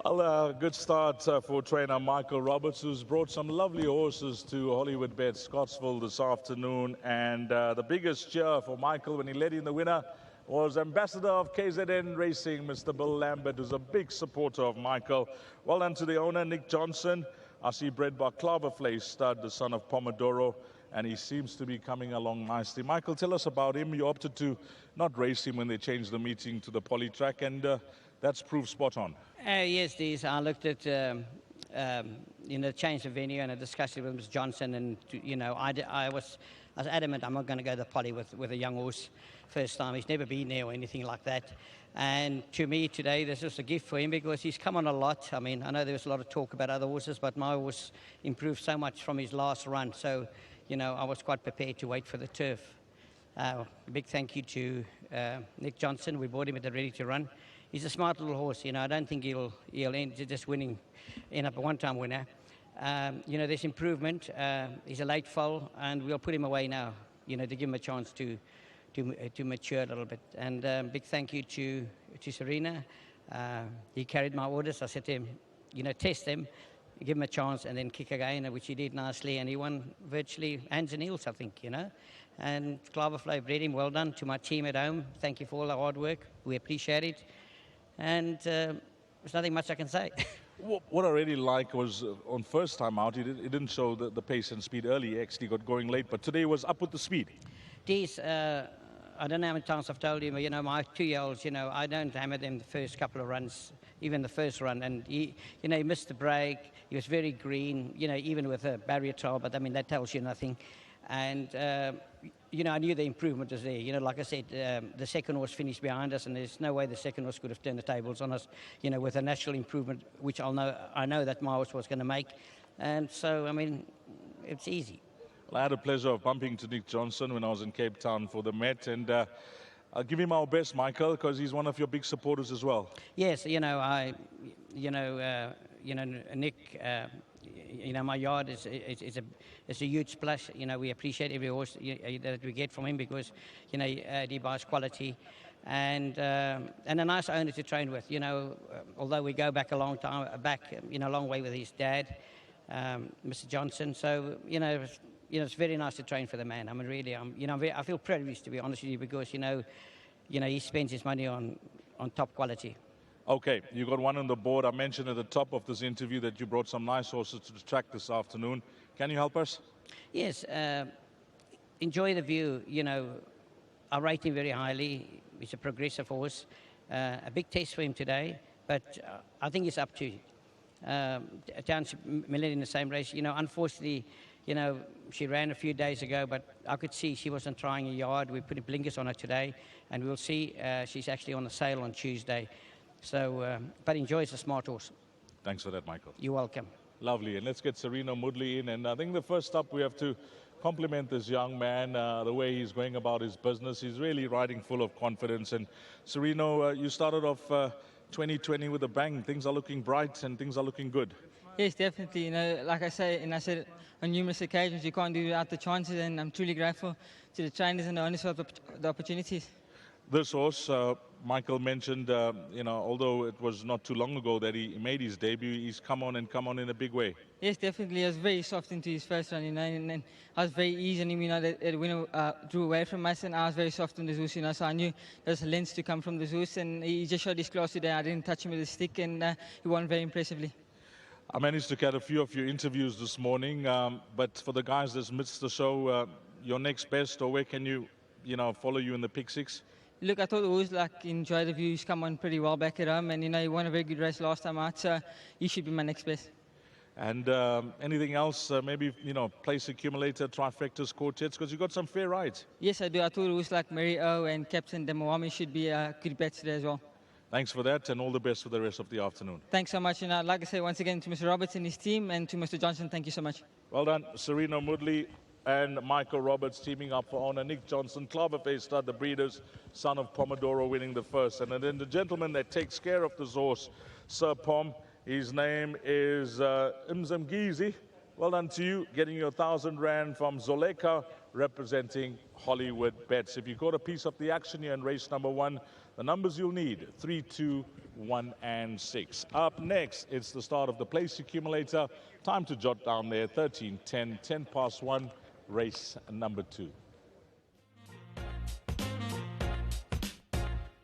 Well, good start for trainer Michael Roberts, who's brought some lovely horses to Hollywood Bet Scottsville this afternoon. And the biggest cheer for Michael when he led in the winner was Ambassador of KZN Racing, Mr. Bill Lambert, who's a big supporter of Michael. Well done to the owner, Nick Johnson. I see bred by Claverflay Stud, the son of Pomodoro, and he seems to be coming along nicely. Michael, tell us about him. You opted to not race him when they changed the meeting to the poly track, and that's proved spot on. Yes, these. I looked at, change the venue, and I discussed it with Mr. Johnson, and I was adamant I'm not going to go to the poly with a young horse first time. He's never been there or anything like that. And to me today, this is a gift for him because he's come on a lot. I mean, I know there was a lot of talk about other horses, but my horse improved so much from his last run. So, I was quite prepared to wait for the turf. A big thank you to Nick Johnson. We bought him at the ready to run. He's a smart little horse. I don't think he'll end just end up a one-time winner. There's improvement. He's a late foal, and we'll put him away now, to give him a chance to mature a little bit. And big thank you to Serena. He carried my orders. I said to him, test them, give him a chance, and then kick again, which he did nicely. And he won virtually hands and heels, I think, And Claverflay bred him. Well done to my team at home. Thank you for all the hard work. We appreciate it. And there's nothing much I can say. What I really like was on first time out, he didn't show the pace and speed early. He actually got going late, but today was up with the speed. These, I don't know how many times I've told you, but, my 2-year-olds, I don't hammer them the first couple of runs, even the first run. And he missed the break. He was very green, even with a barrier trial, but, that tells you nothing. And, I knew the improvement was there. Like I said, the second horse finished behind us, and there's no way the second horse could have turned the tables on us, with a natural improvement, which I know that my horse was going to make. And so, it's easy. Well, I had the pleasure of bumping to Nick Johnson when I was in Cape Town for the Met, and I'll give him our best, Michael, because he's one of your big supporters as well. Yes, Nick, my yard is a huge splash. We appreciate every horse that we get from him because, he buys quality. And a nice owner to train with, although we go back a long time, a long way with his dad, Mr. Johnson. So, it's very nice to train for the man. Really, I feel privileged, to be honest with you, because, he spends his money on top quality. Okay, you got one on the board. I mentioned at the top of this interview that you brought some nice horses to the track this afternoon. Can you help us? Yes. Enjoy the view. I rate him very highly. He's a progressive horse. A big test for him today, but I think it's up to Township Millet in the same race. Unfortunately, she ran a few days ago, but I could see she wasn't trying a yard. We put blinkers on her today, and we'll see. She's actually on the sale on Tuesday. So, but enjoys a smart horse. Thanks for that, Michael. You're welcome. Lovely. And let's get Serena Moodley in. And I think the first up, we have to compliment this young man, the way he's going about his business. He's really riding full of confidence. And Serena, you started off 2020 with a bang. Things are looking bright and things are looking good. Yes, definitely. Like I say, and I said on numerous occasions, you can't do without the chances. And I'm truly grateful to the trainers and the owners for the opportunities. This horse, Michael mentioned, although it was not too long ago that he made his debut, he's come on in a big way. Yes, definitely. I was very soft into his first run, and I was very easy on him, the winner drew away from us, and I was very soft on the Zeus, so I knew there was a lens to come from the Zeus, and he just showed his class today. I didn't touch him with a stick, and he won very impressively. I managed to get a few of your interviews this morning, but for the guys that's missed the show, your next best, or where can you, follow you in the pick six? Look, I thought it was enjoy the view. He's come on pretty well back at home, and he won a very good race last time out, so he should be my next best. And anything else, maybe, place accumulator, trifectas, quartets, because you got some fair rides. Yes, I do. I thought it was Mary O and Captain Demawami should be good bets today as well. Thanks for that, and all the best for the rest of the afternoon. Thanks so much, and I'd like to say once again to Mr. Roberts and his team, and to Mr. Johnson, thank you so much. Well done, Serena Moodley and Michael Roberts teaming up for owner Nick Johnson. Claverflay Stud, the breeders, son of Pomodoro, winning the first. And then the gentleman that takes care of this horse, Sir Pom, his name is Mzamgizi. Well done to you, getting your 1,000 Rand from Zoleka, representing Hollywood Bets. If you caught a piece of the action here in race number 1, the numbers you'll need, 3, 2, 1, and 6. Up next, it's the start of the place accumulator. Time to jot down there, 13, 10, 10 past 1, race number 2.